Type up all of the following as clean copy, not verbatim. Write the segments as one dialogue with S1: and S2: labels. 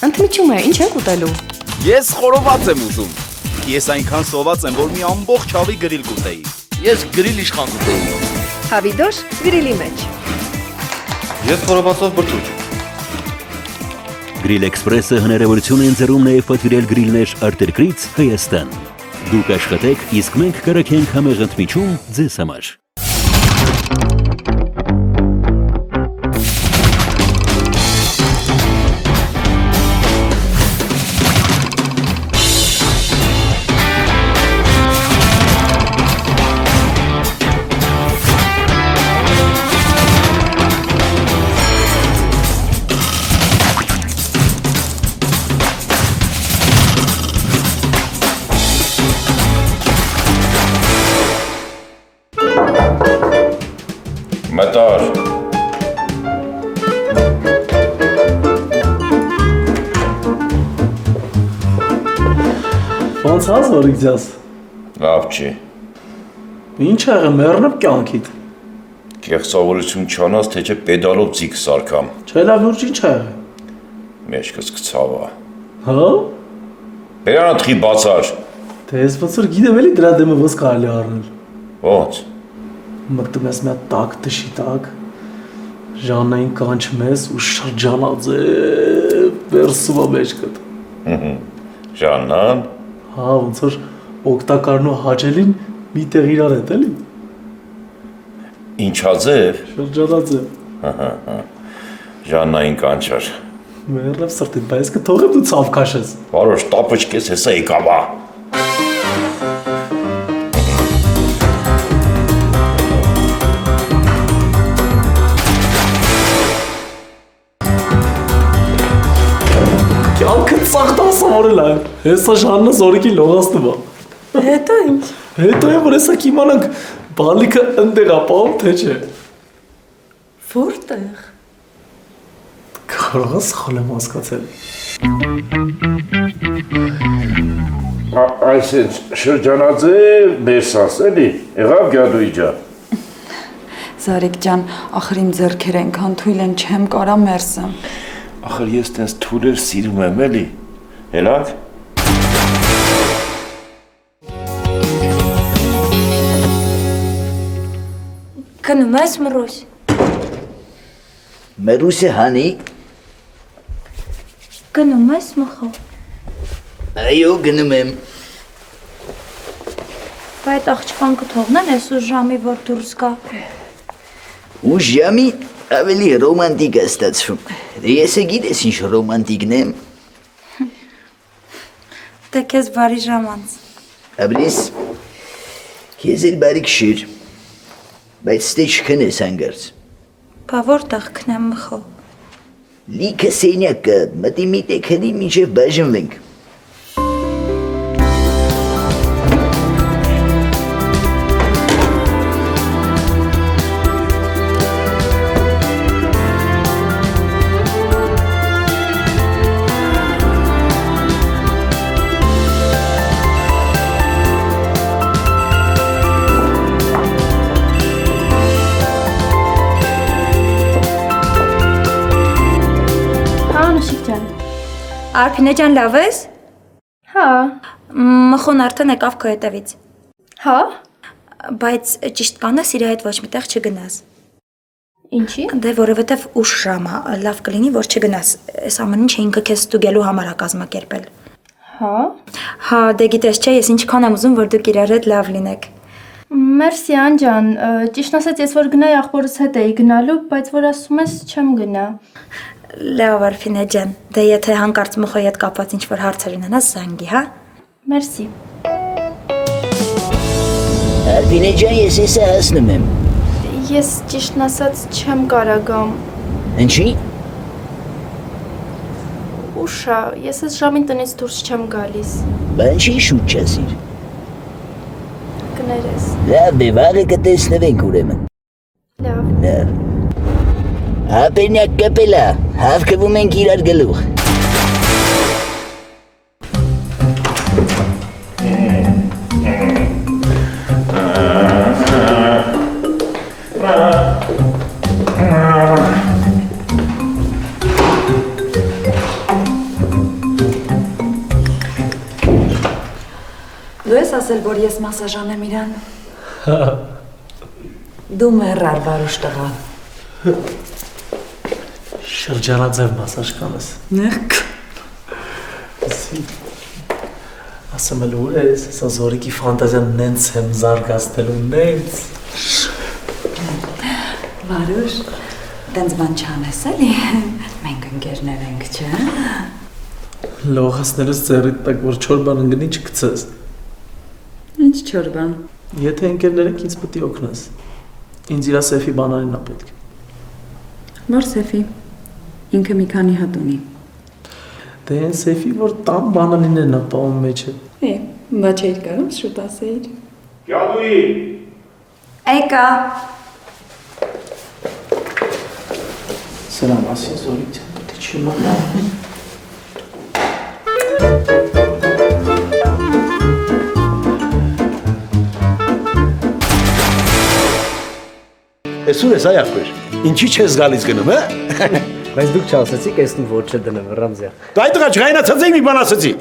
S1: Ընդմիջում է, ինչ եք ուտելու։
S2: Ես խորոված եմ ուզում։ Ես այնքան սոված եմ, որ մի ամբողջ հավի գրիլ կուտեի։
S3: Ես գրիլ իշխան կուտեի։
S1: Հավիդոշ գրիլի մեջ։
S4: Ես խորովածով բրդուճ։
S5: Գրիլ Էքսպրեսը հնարավորություն է ընձեռում նաև պատվիրել գրիլներ արտերկրից Հայաստան։ Դուք աշխատեք, իսկ մենք կրակենք համեղ ընդմիջում ձեզ համար։
S4: Մտար։
S6: Ոնց հազ որիկ ձյաս։
S4: Լավ չի։
S6: Ինչ աղը մեռնıb կյանքիդ։
S4: Կեղծավորություն չանաս, թե չէ պեդալով ձիգ սարքամ։
S6: Չէ լավ լուրջ ինչ աղը։
S4: Մեջքս կցավա։
S6: Հա։
S4: Բերանա թխի բացար։
S6: Դե ես ոնց որ գիտեմ էլի դրա դեմը ոնց կարելի առնել։
S4: Ոնց։
S6: Մտնում ես մի հատ տակ տշի տակ, Ժաննային կանչում ես ու շրջանաձև վերսում է մեջքդ։
S4: Ժաննան։
S6: Հա, ոնց որ օգտակարն ու հաճելին մի տեղ իրար հետ էլի։
S4: Ինչա ձև։
S6: Շրջանաձև։
S4: Ժաննային կանչար։
S6: Մեռավ սրտիդ, բայց կթողեմ դու ցավ քաշես։
S4: Բարոշ տապոչկես հեսա եկավա։
S6: Կյանքը ծաղ դասավորել է, հեսա Ժաննը զորիկի լողացնում է։
S1: Հետո ինչ։
S6: Հետո է որ հեսա կիմանանք բալիկը ընդեղ ապահով, թե չէ։
S1: Որտեղ։
S6: Կարող ես խալ եմ հասկացել։
S4: Այսինչ շրջանաձև բերսաս էլի, եղավ գյադույ ջա։
S7: Զարիկ ջան, ախր իմ ձեռքերը ենքան թույլ են, չեմ կարա մերսեմ։
S4: Ախր ես տենց թուրեր սիրում եմ էլի, հելանք։
S8: Գնում ես Մռուս։
S9: Մռուսը հանի։
S8: Գնում ես Մխո։
S9: Այո, գնում եմ։
S8: Բայց աղջկան կթողնեն այսօր ժամի, որ դուրս գա։
S9: Ու ժամի ավելի ռոմանտիկ է ստացվում։ Ես է գիտես ինչ ռոմանտիկն եմ։
S8: Դե քեզ բարի ժամանց։
S9: Ապրես, քեզ էլ բարի քշիր, բայց ստե չքնես հանգարց։
S8: Բա որտեղ քնեմ Մխո։
S9: Լիքը սենյակը, մտի մի տեք հնի մինչև բաժնվենք։
S8: Արփինե ջան, լավ ես։
S10: Հա։
S8: Մխոն արդեն եկավ քո հետևից։
S10: Հա։
S8: Բայց ճիշտ կանես իր հետ ոչ միտեղ չգնաս։
S10: Ինչի։
S8: Դե որովհետև ուշ ժամ է, լավ կլինի որ չգնաս։ Այս ամեն ինչը ինքը քեզ ստուգելու համար է կազմակերպել։
S10: Հա։
S8: Հա, դե գիտես չէ, ես ինչքան եմ ուզում որ դուք իրար հետ լավ լինեք։
S10: Մերսի Անջան, ճիշտ ասած ես որ գնայի աղբորս հետ էի գնալու, բայց որ ասում ես չեմ գնա։
S8: Լավ Արփինե ջան, դե եթե հանկարծ Մխոյի հետ կապված ինչ-որ հարցեր ունենաս, զանգի, հա։
S10: Մերսի։
S9: Արփինե ջան, ես հեսա հասնում եմ։
S10: Ես ճիշտն ասած չեմ կարա գամ։
S9: Ինչի։
S10: Ուշ է, ես այս ժամին տնից դուրս չեմ գալիս։
S9: Բա ինչի շուտ չասիր։
S10: Կներես։
S9: Լավ է, վաղը կտեսնվենք ուրեմն։
S10: Լավ։
S9: Լավ։ Հապենյակ կպելա, հավքվում ենք իրար գլուխ։
S7: Դու ես ասել, որ ես մասաժան եմ իրան։ Դու մեռար բարուշ տղա։
S6: Շրջանաձև մասաժ կանես։
S7: Նեղք։
S6: Ասեմ էլ ուր ես, հեսա զորիկի ֆանտազիան նենց եմ զարգացնելու, նենց։
S7: Բարուշ, տենց բան չանես էլի, մենք ընկերներ ենք, չէ՞։
S6: Լողացնելուց ձեռիդ տակ, որ չոր բան ընգնի չգցես։
S7: Ինչ չոր բան։
S6: Եթե ընկերներ ենք, ինձ պտի օգնես։ Ինձ իրա սեֆի բանանին ա պետք։
S7: Որ սեֆի, ինքը մի քանի հատ ունի։
S6: Դե են սեֆի, որ տան բանանին է պահում մեջը։
S7: Բա չէիր կարում շուտ ասեիր։
S4: Գյադուի։
S7: Եկա։
S6: Սրա մասին զորիկ չեմ պետք չիմանա։
S3: Այսուր ես այ ախպեր։ Ինչի չես գալիս գնում, հա։
S11: Բայց դուք չասացիք, էստում ոչ չդնեմ, Ռամզիա։
S3: Դու այդ տղա չգայնացած մի բան ասացի։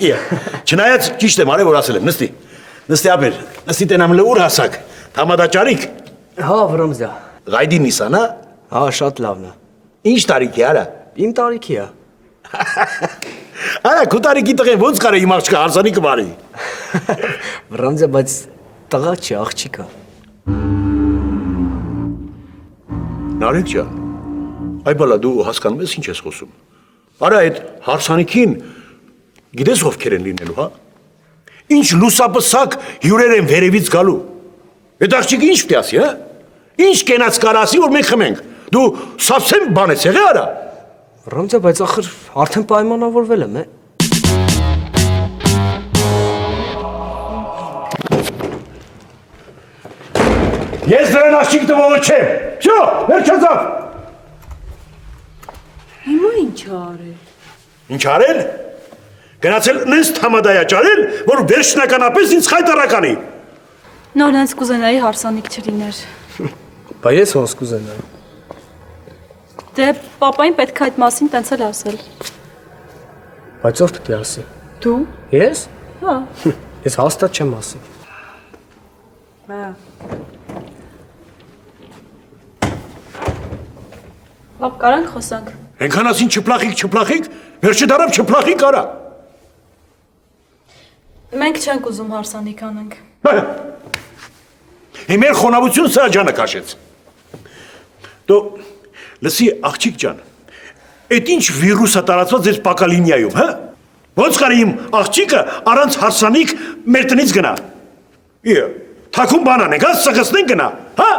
S3: Չնայած ճիշտ եմ, արե որ ասել եմ, նստի։ Նստի ապեր, նստի տենամ լուր հասակ։ Թամադաճարիկ։
S11: Հա, Ռամզիա։
S3: Գայդի Նիսան, հա։
S11: Հա, շատ լավն է։
S3: Ինչ տարիքի արա։
S11: Իմ տարիքի է։
S3: Արա, քո տարիքի տղեն ոնց կարե իմ աղջիկը հարսանիքը բարի։
S11: Ռամզիա, բայց տղա չի, աղջիկ է։
S3: Նարեկ ջան, այ բալա դու հասկանում ես ինչ ես խոսում։ Արա այդ հարսանիքին գիտես ովքեր են լինելու, հա։ Ինչ լուսապսակ հյուրեր են վերևից գալու։ Այդ աղջիկը ինչ պիտի ասի, հա։ Ինչ կենաց կար ասի, որ մենք խմենք։ Դու սավսեմ բան ես եղե արա։
S11: Ռամզիա, բայց ախր արդեն պայմանավորվել եմ, է։
S3: Ես դրան աղջիկ տվողը չեմ։ Շո, վերջացավ։
S7: Հիմա ինչ արել։
S3: Ինչ արել։ Գնացել նենց թամադայա ճարել, որ վերջնականապես ինձ խայտարականի։
S10: Նոր հենց կուզենայի հարսանիք չլիներ։
S11: Բա ես ոնց կուզենայի։
S10: Դե պապային պետք է այդ մասին տենց էլ ասել։
S11: Բայց ով պիտի ասի։
S10: Դու։
S11: Ես։
S10: Հա։
S11: Ես հաստատ չեմ ասի։
S7: Հա։
S10: Լավ, կարանք խոսանք։
S3: Ենքան ասին չպլախիկ, վերջը դարավ չպլախիկ արա։
S10: Մենք չենք ուզում հարսանիք անենք։
S3: Մեր խոնավություն սրա ջանը կաշեց։ Դու լսի աղջիկ ջան, այդ ինչ վիրուս է տարածված ձեզ պակալինիայում, հա։ Ոնց կարի իմ աղջիկը առանց հարսանիք մեր տնից գնա։ Թաքուն բան անենք, հա, սղսնենք գնա, հա։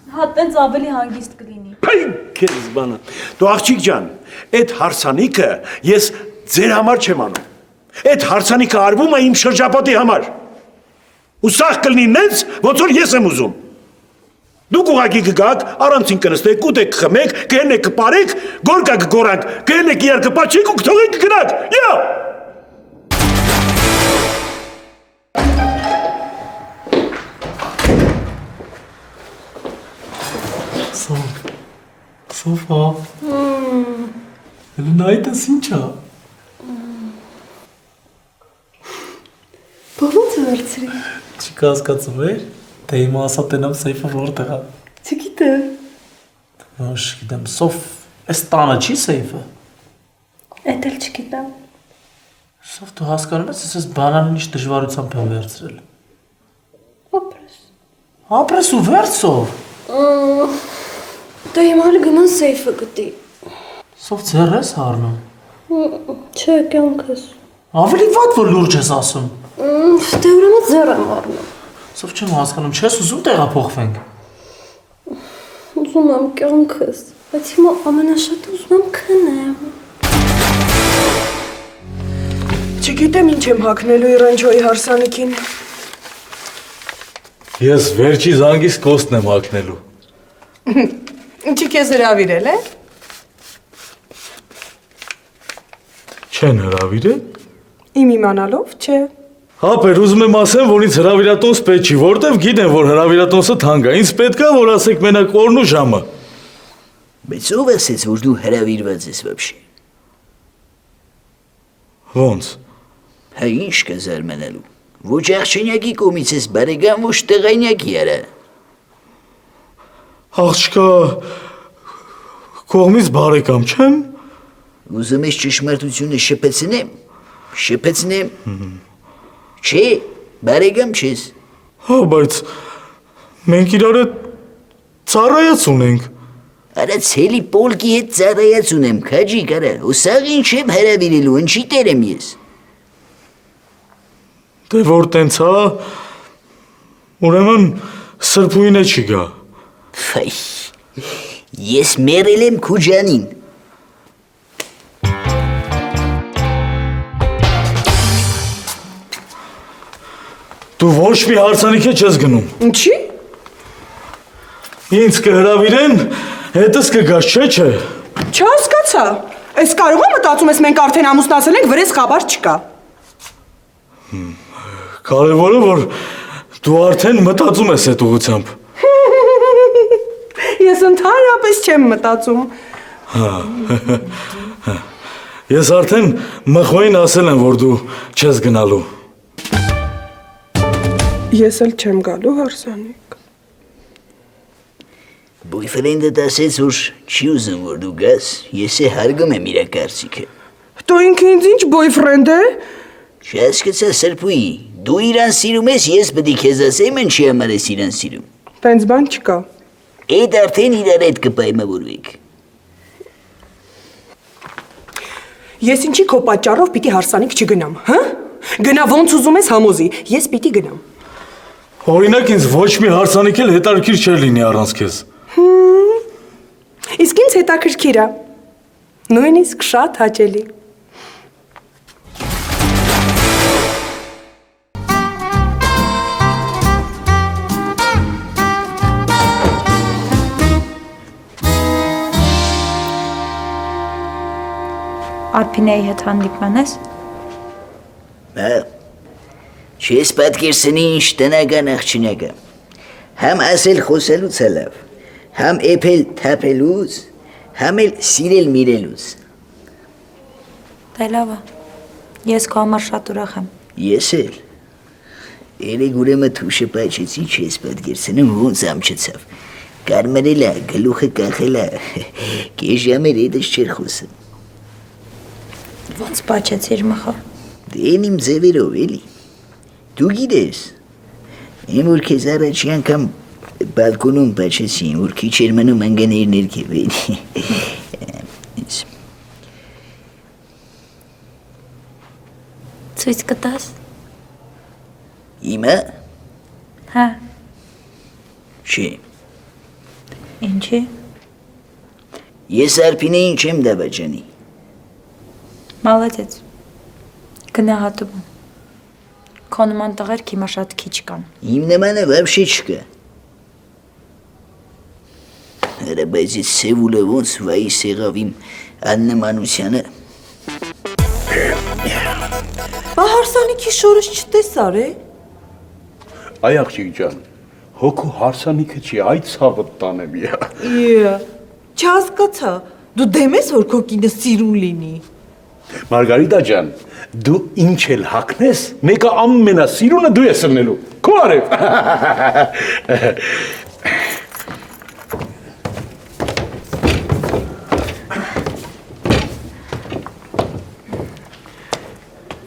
S10: Հա, տենց ավելի հանգիստ կլինի։
S3: Քեզ բանը։ Դու աղջիկ ջան, այդ հարսանիքը ես ձեր համար չեմ անում։ Այդ հարսանիքը արվում է իմ շրջապատի համար։ Ու սաղ կլինի նենց, ոնց որ ես եմ ուզում։ Դուք ուղղակի կգաք, առանցին կնստեք, կուտեք կխմեք, կհենեք կպարեք, գորկա կգորանք, կհենեք իրար կպաչեք ու կթողեք կգնաք։ Յա։
S6: Սոֆա։ Նայտես ինչա։
S10: Բողոց վերցրի։
S6: Չի կասկածում էր, թե հիմա ասա տենամ սեյֆը որտեղ է։
S10: Չգիտեմ։
S6: Ոչ գիտեմ, Սոֆ, այս տանը չի սեյֆը։
S10: Էդ էլ չգիտեմ։
S6: Սոֆ, դու հասկանում ես, ես բանանին ինչ դժվարությամբ եմ վերցրել։
S10: Ապրես։
S6: Ապրես ու վերցով։
S10: Դե հիմա էլ գնան սեյֆը գտի։
S6: Սոֆ, ձեռ ես հարնում։
S10: Չէ, կյանքս։
S6: Ավելի վատ որ լուրջ ես ասում։
S10: Դե ուրեմն ձեռ եմ առնում։
S6: Սոֆ, չեմ հասկանում, չես ուզում տեղափոխվենք։
S10: Ուզում եմ կյանքս, բայց հիմա ամենաշատը ուզում եմ քնեմ։
S1: Չգիտեմ ինչ եմ հագնելու Իրանչոյի հարսանիքին։
S12: Ես վերջի զանգիս կոստն եմ հագնելու։
S1: Ինչի քեզ հրավիրել է։
S12: Չեն հրավիրել։
S1: Իմ իմանալով չէ։
S12: Հապեր, ուզում եմ ասեմ, որ ինձ հրավիրատոնս պետք չի, որտեվ գիտեմ, որ հրավիրատոնսը թանկ է, ինձ պետք է, որ ասեք մենակ օրն ու ժամը։
S9: Բայց ով ասեց, որ դու հրավիրված ես вообще։
S12: Ոնց։
S9: Հա ինչ կա զարմանալու։ Ոչ աղջնյակի կողմից ես բարեկամ, ոչ տղայնյակի արա։
S12: Աղջկա կողմից բարեկամ չեմ։
S9: Ուզում ես ճշմարտությունը շփեցնեմ։ Չէ, բարեկամ չես։
S12: Հա, բայց մենք իրար հետ ծառայած ունենք։
S9: Արա ցելի պոլկի հետ ծառայած ունեմ, քաջիկ արա, ուսաղ ինչ եմ հրավիրելու, ինչի տեր եմ ես։
S12: Դե որ տենց հա, ուրեմն սրբույն է չի գա։
S9: Ֆայ, ես մերել եմ քուջանին։
S12: Դու ոչ մի հարսանիք չես գնում։
S1: Ինչի։
S12: Ինձ կհրավիրեն, հետս կգաս, չէ։
S1: Չհասկացա։ Այս կարող է մտածում ես մենք արդեն ամուսնացել ենք, վրես խաբար չկա։
S12: Կարևորը, որ դու արդեն մտածում ես այդ ուղղությամբ։
S1: Ես ընդհանրապես չեմ մտածում։
S12: Ես արդեն մխոյին ասել եմ, որ դու չես գնալու։
S1: Ես էլ չեմ գալու հարսանիք։
S9: Բույֆրենդդ ասեց, որ չի ուզում, որ դու գաս, ես է հարգում եմ իրա կարծիքը։
S1: Դու ինքը ինձ ինչ բոյֆրենդ է։
S9: Չհասկացա սրբուի, դու իրան սիրում ես, ես պետք է քեզ ասեմ ինչի համար ես իրան սիրում։
S1: Տենց բան չկա։
S9: Այդ արդեն իրար հետ կպայմավորվեք։
S1: Ես ինչի քո պատճառով պիտի հարսանիք չգնամ, հա? Գնա ոնց ուզում ես համոզի, ես պիտի գնամ։
S12: Օրինակ ինձ ոչ մի հարսանիք էլ հետաքրքիր չէր լինի առանց քեզ։
S1: Իսկ ինձ հետաքրքիր է։ Նույնիսկ շատ հաճելի։
S8: Արփինեի հետ հանդիպման ես։
S9: Հա։ Չես պատկերսնի ինչ տնական աղջնակը։ Համ ասել խոսելուց է լավ, համ էփել թափելուց, համ էլ սիրել միրելուց։
S8: Դե լավ է։ Ես քո համար շատ ուրախ եմ։
S9: Ես էլ։ Երեք ուրեմն թուշը պաչեցի, չես պատկերսնում ոնց ամչեցավ։ Կարմրելա, գլուխը կախելա, կես ժամեր հետս չէր խոսում։
S8: Ոնց պաչեցիր մխա։
S9: Դե իմ ձևերով էլի։ Դու գիտես, իմ որ քեզ առաջի անգամ բալկոնում պաչեցին, որ քիչ էր մնում ընկներ ներքև էլի։
S8: Ցույց կտաս։
S9: Իմը։
S8: Հա։
S9: Չի։
S8: Ինչի։
S9: Ես Արփինեին չեմ դավաճանի։
S8: Մալադեց։ Գնահատում եմ։ Քո նման տղերք հիմա շատ քիչ կան։
S9: Իմ նմանը վաբշե չկա։ Հələ բայց ես սևուլը ոնց վայի սեղավ իմ աննմանությանը։
S1: Բա հարսանիքի շորս չտեսար է։
S3: Այ աղջիկ ջան, հոգու հարսանիքը չի, այ ցավը տանեմ իա։
S1: Չհասկացա, դու դեմ ես որ քո կինը սիրուն լինի։
S3: Մարգարիտա ջան, դու ինչ էլ հակնես, մեկը ամենասիրունը դու ես ըլնելու։ Քո արև։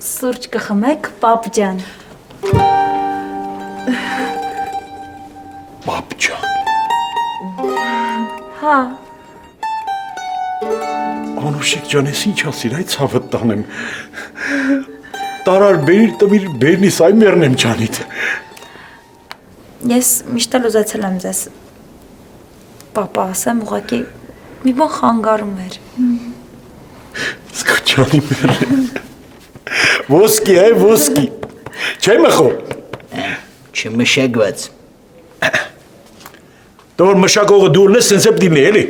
S8: Սուրճ կխմեք, պապ ջան։
S3: Պապ ջան։
S8: Հա։
S3: Անուշիկ ջան, ես ինչ ասիր, այ ցավը տանեմ։ Տարար բերիր տվիր բերնիս այ մեռնեմ ջանիդ։
S8: Ես միշտ էլ ուզեցել եմ ձեզ պապա ասեմ, ուղղակի մի բան խանգարում էր։
S3: Սկաչանի մեռնեմ։ Ոսկի, այ ոսկի։ Չէ մխո։
S9: Չմշակված։
S3: Դոր մշակողը դուրն ես, սենց էպ դիմնի, էլի։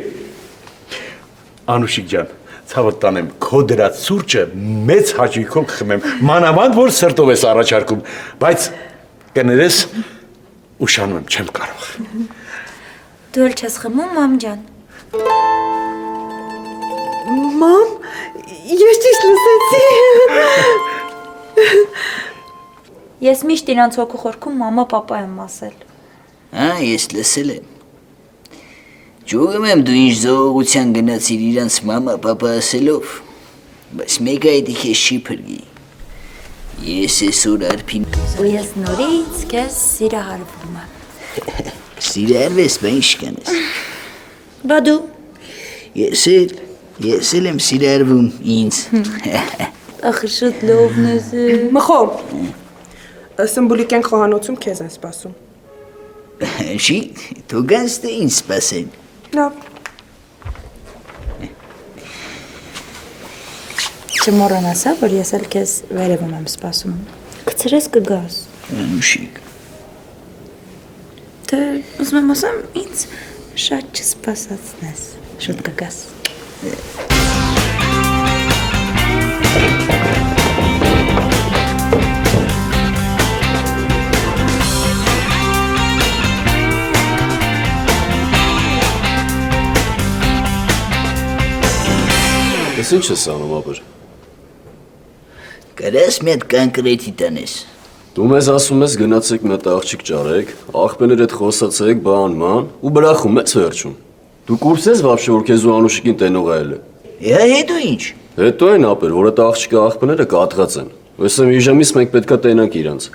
S3: Անուշիկ ջան, ցավը տանեմ, քո դրած սուրճը մեծ հաճույքով կխմեմ, մանավանդ որ սրտով ես առաջարկում, բայց կներես ուշանում եմ, չեմ կարող։
S8: Դու էլ չես խմում, մամ ջան։
S1: Մամ, ես ճիշտ լսեցի։
S8: Ես միշտ իրանց հոգու խորքում մամա պապա եմ ասել։
S9: Ես լսել եմ։ Ջուրում եմ դու ինչ զողողության գնացիր իրանց մամա պապա ասելով, բայց մեկը այդ քեզ չի փրկի։ Ես այսօր Արփին
S8: Ու ես նորից քեզ սիրահարվում եմ։
S9: Սիրահարվես, բա ինչ կանես։
S8: Բա դու։
S9: Ես էլ եմ սիրահարվում ինձ։
S8: Ախր շուտ լովն ես։
S1: Մխո։ Սմբուլիկյան խոհանոցում քեզ են սպասում։
S9: Չի, դու գանց թե ինձ սպասեն։
S1: Լավ։
S8: Չմոռանաս, որ ես էլ քեզ վերևում եմ սպասում։ Գցրես կգաս։
S9: Անուշիկ։
S8: Դե ուզում եմ ասեմ, ինձ շատ չսպասացնես։ Շուտ կգաս։
S13: Ես ինչ ես անում, ապեր։
S9: Կարես մի հատ կոնկրետի տանես։
S13: Դու մեզ ասում ես գնացեք մի հատ աղջիկ ճարեք, աղբեներ հետ խոսացեք բան-ման ու բրախում ես վերջում։ Դու կուրս ես вообще որ քեզ ու Անուշիկին տենող այլ է։
S9: Հետո ինչ։
S13: Հետո այն ապեր, որ այդ աղջիկը աղբները կատղած են։ Ոսեմ իժամից մենք պետքա տենանք իրանց։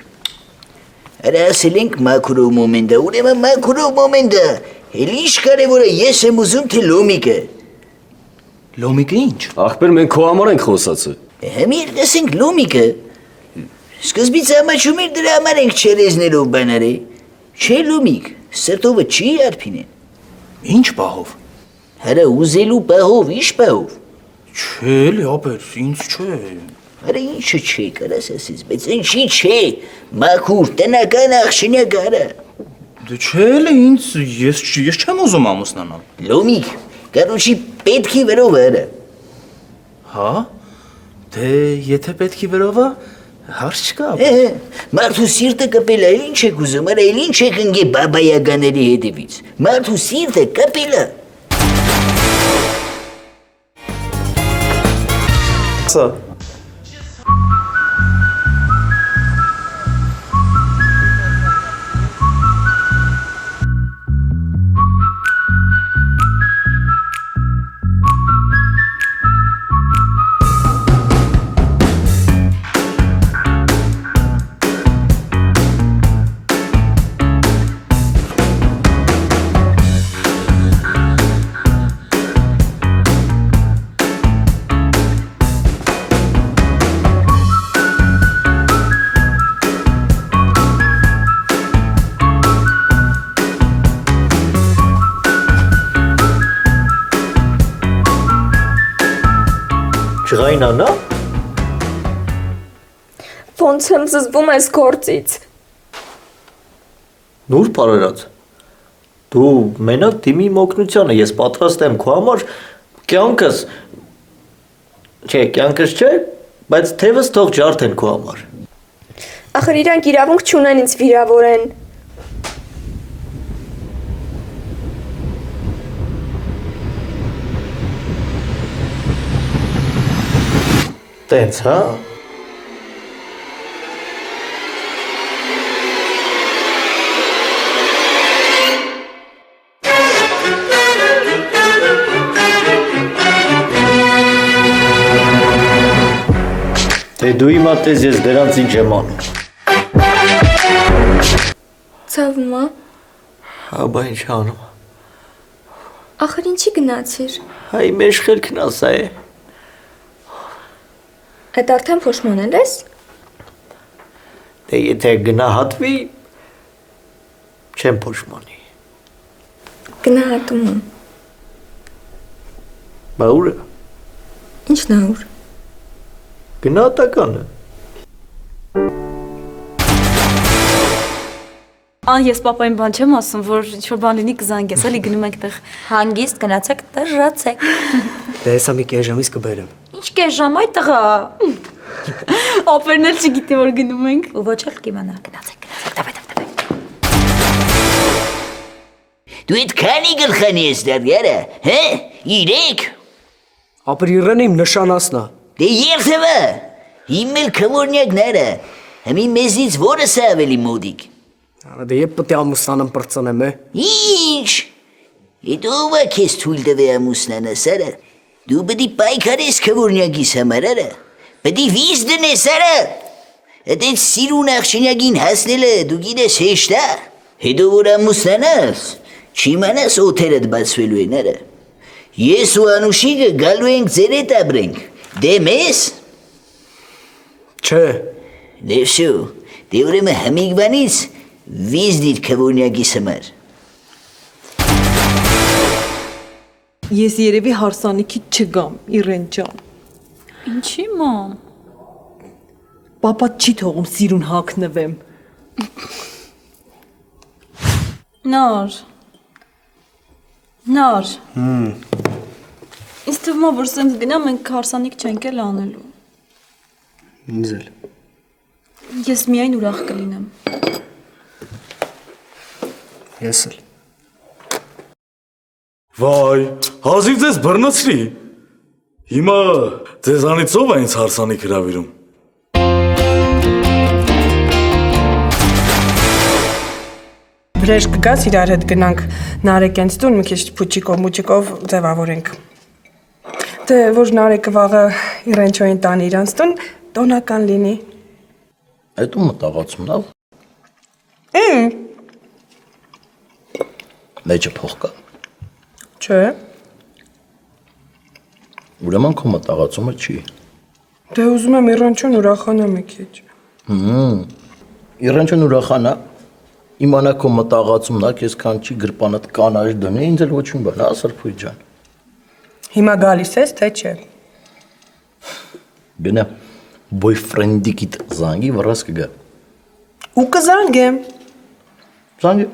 S9: Արա ասել ենք մակրո մոմենտը, ուրեմն մակրո մոմենտը։ Էլ ինչ կարևոր է, ես եմ ուզում թե լոմիկը։
S2: Լոմիկը ինչ։
S13: Աղբեր մենք քո համար ենք խոսացել։
S9: Համիր դեսենք լոմիկը։ Սկզբից ամաչում էր դրա համար ենք չերեզներով բանարի։ Չէ լոմիկ, սրտովը չի Արփինեն։
S2: Ինչ պահով։
S9: Հələ ուզելու պահով, ինչ պահով։
S2: Չէ, ապեր, ինձ չէ։
S9: Արա ինչը չէ, կարաս ասես, բայց ինչի չէ։ Մաքուր տնական աղջնակ արա։
S2: Դե չէ, ինձ ես չեմ ուզում ամուսնանալ։
S9: Լոմիկ, կարոջի պետքի վերով արա։
S2: Հա։ Դե եթե պետքի վերով է, հարց չկա։
S9: Մարդու սիրտը կպել է, ինչ եք ուզում, արա ինչ եք ընկե բաբայականների հետևից։ Մարդու սիրտը կպել է։
S6: Սա
S11: Ջղային անա։
S10: Ոնց եմ զզվում այս գործից։
S11: Նուր բարերած։ Դու մենակ դիմի մոգնությանը, ես պատրաստ եմ քո համար կյանքս չէ, բայց թևս թող ջարդեն քո համար։
S10: Ախր իրանք իրավունք չունեն ինձ վիրավորեն։
S11: Տենց, հա։ Թե դու իմացես ես դրանց ինչ եմ անում։
S10: Ցավում է։
S11: Հա, բա ինչ անում։
S10: Ախր ինչի գնացիր։
S11: Հայ մեշխերքն ասա է։
S10: Այդ արդեն փոշմանել ես։
S11: Դե եթե գնահատվի, չեմ փոշմանի։
S10: Գնահատում եմ։
S11: Բա ուր է։
S10: Ինչն է ուր։
S11: Գնահատականը։
S7: Ան ես պապային բան չեմ ասում, որ ինչ-որ բան լինի կզանգես, էլի գնում ենք տեղ։
S8: Հանգիստ գնացեք, տժացեք։
S11: Դե հեսա մի կես ժամից կբերեմ։
S8: Ինչ կես ժամ այդ տղա։
S7: Ապերն էլ չգիտի որ գնում ենք։
S8: Ու ոչ էլ կիմանա, գնացեք, դավայ։
S9: Դու այդ քանի գլխանի ես դեռ, հե? 3։
S11: Ապր իրեն իմ նշանասնա։
S9: Դե երթևը, իմ էլ քվորնյակները, Հիմի մեզից որս է ավելի մոդիկ։
S14: Դե երբ պետք է ամուսնանամ պրծնեմ,
S9: Ինչ։ Հետո ով է քեզ թույլ տվե ամուսնանաս, արա։ Դու պետք է պայքարես քվորնյակիս համար, արա։ Պետք է վիզ դնես, արա։ Այդ սիրուն աղջնյակին հասնելը դու գիտես հեշտ է։ Հետո որ ամուսնանաս, չիմանաս օթերդ բացվելու են, արա։ Ես ու Անուշիկը գալու ենք ձեր հետ ապրենք։ Դեմ ես։
S14: Չէ։
S9: Դե շո, դե ուրեմն հմիգվանից վիզ դիր քվորնյակիս համար։
S15: Ես երևի հարսանիքի չգամ, Իրեն ջան։
S7: Ինչի մամ։
S15: Պապա չի թողում սիրուն հագնվեմ։
S7: Նոր։ Ինձ թվում է, որ սենց գնա մենք հարսանիք չենք էլ անելու։
S14: Ինձ էլ։
S7: Ես միայն ուրախ կլինեմ։
S14: Ես էլ։
S12: Վայ, հազիվ ձեզ բռնացրի։ Հիմա ձեզանից ով է ինձ հարսանիք հրավիրում։
S1: Վրեժ կգաս իրար հետ գնանք Նարեկենց տուն մի քիչ փուչիկով մուճիկով ձևավորենք։ Դե որ Նարեկը վաղը Իրենչոյին տան իրանց տուն տոնական լինի։
S11: Այդ ու մտաղացումն ավ։ Մեջը փող կա։
S1: Չէ։
S11: Ուրեմն քո մտաղացումը չի։
S1: Դե ուզում եմ Իրենչոն ուրախանա մի քիչ։
S11: Իրենչոն ուրախանա։ Իմանա քո մտաղացումն է, քեզ կանչի գրպանդ կանաչ դնի, ինձ էլ ոչինչ բան, հա Սրփույթ ջան։
S1: Հիմա գալիս ես, թե չէ։
S11: Գնա boyfriend-իկիդ զանգի վրաս կգա։
S1: Ու կզանգեմ։
S11: Զանգի։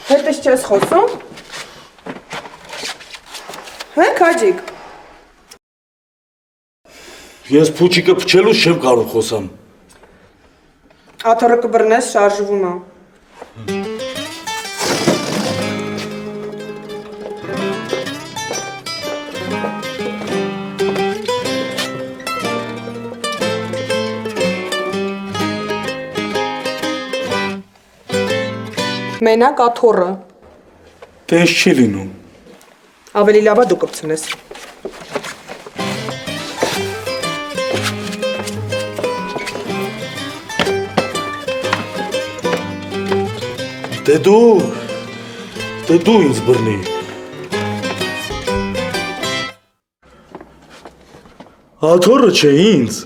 S1: Հետս չես խոսում։ Հա, քաջիկ։
S12: Ես փուչիկը փչելուց չեմ կարող խոսամ։
S1: Աթոռը կբռնես, շարժվում է։ Մենակ աթոռը։
S12: Տես չի լինում։
S1: Ավելի լավ է դու կպցնես։
S12: Դե դու ինձ բռնի։ Աթոռը չէ ինձ։